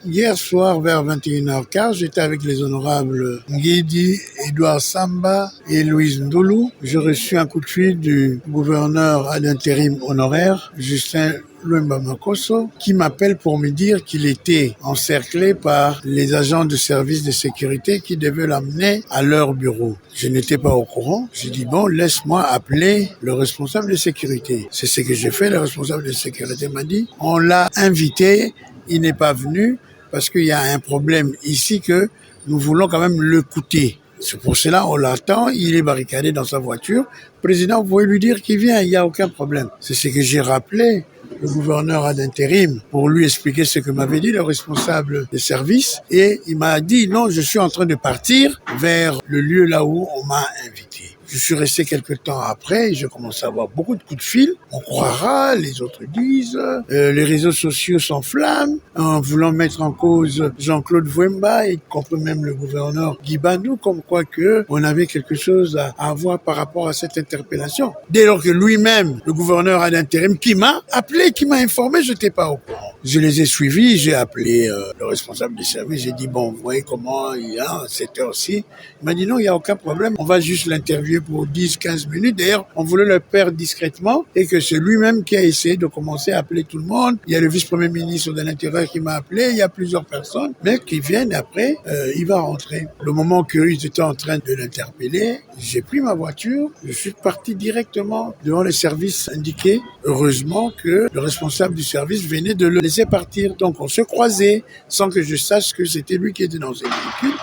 Hier soir, vers 21h15, j'étais avec les honorables Nguidi, Edouard Samba et Louise Ndoulou. J'ai reçu un coup de fil du gouverneur à l'intérim honoraire, Justin Luemba Makosso, qui m'appelle pour me dire qu'il était encerclé par les agents de service de sécurité qui devaient l'amener à leur bureau. Je n'étais pas au courant. J'ai dit, bon, laisse-moi appeler le responsable de sécurité. C'est ce que j'ai fait. Le responsable de sécurité m'a dit, on l'a invité, il n'est pas venu parce qu'il y a un problème ici que nous voulons quand même le coûter. C'est pour cela on l'attend, il est barricadé dans sa voiture. Président, vous pouvez lui dire qu'il vient, il n'y a aucun problème. C'est ce que j'ai rappelé le gouverneur ad intérim pour lui expliquer ce que m'avait dit le responsable des services. Et il m'a dit, non, je suis en train de partir vers le lieu là où on m'a invité. Je suis resté quelque temps après et je commence à avoir beaucoup de coups de fil. On croira, les autres disent, les réseaux sociaux s'enflamment en voulant mettre en cause Jean-Claude Vouemba et compris même le gouverneur Guy Bandou, comme quoi que on avait quelque chose à avoir par rapport à cette interpellation. Dès lors que lui-même, le gouverneur ad intérim, qui m'a appelé, qui m'a informé, je n'étais pas au courant. Je les ai suivis, j'ai appelé le responsable du service, j'ai dit, bon, vous voyez comment il y a à cette heure-ci. Il m'a dit, non, il n'y a aucun problème, on va juste l'interviewer pour 10-15 minutes. D'ailleurs, on voulait le faire discrètement et que c'est lui-même qui a essayé de commencer à appeler tout le monde. Il y a le vice-premier ministre de l'Intérieur qui m'a appelé, il y a plusieurs personnes, mais qui viennent après, il va rentrer. Le moment qu'ils étaient en train de l'interpeller, j'ai pris ma voiture, je suis parti directement devant le service indiqué. Heureusement que le responsable du service venait de le laisser partir. Donc on se croisait sans que je sache que c'était lui qui était dans ce véhicule.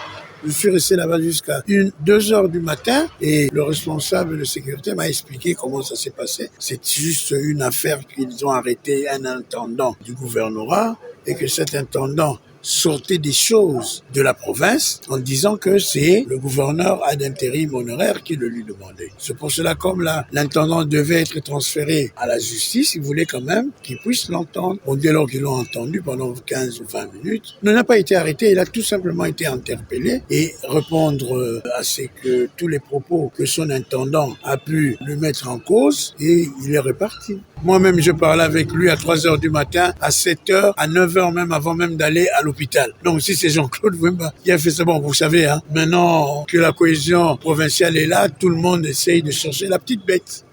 Je suis resté là-bas jusqu'à 2 heures du matin et le responsable de sécurité m'a expliqué comment ça s'est passé. C'est juste une affaire qu'ils ont arrêté un intendant du gouvernorat et que cet intendant sortait des choses de la province en disant que c'est le gouverneur ad intérim honoraire qui le lui demandait. C'est pour cela, comme l'intendant devait être transféré à la justice, il voulait quand même qu'il puisse l'entendre. Bon, dès lors qu'ils l'ont entendu pendant 15 ou 20 minutes, il n'a pas été arrêté, il a tout simplement été interpellé et répondre à ce que tous les propos que son intendant a pu lui mettre en cause et il est reparti. Moi-même, je parlais avec lui à 3 heures du matin, à 7 heures, à 9 heures même, avant même d'aller à l'hôpital. Donc, si c'est Jean-Claude Vouemba qui a fait ça, bon, vous savez, maintenant que la cohésion provinciale est là, tout le monde essaye de chercher la petite bête.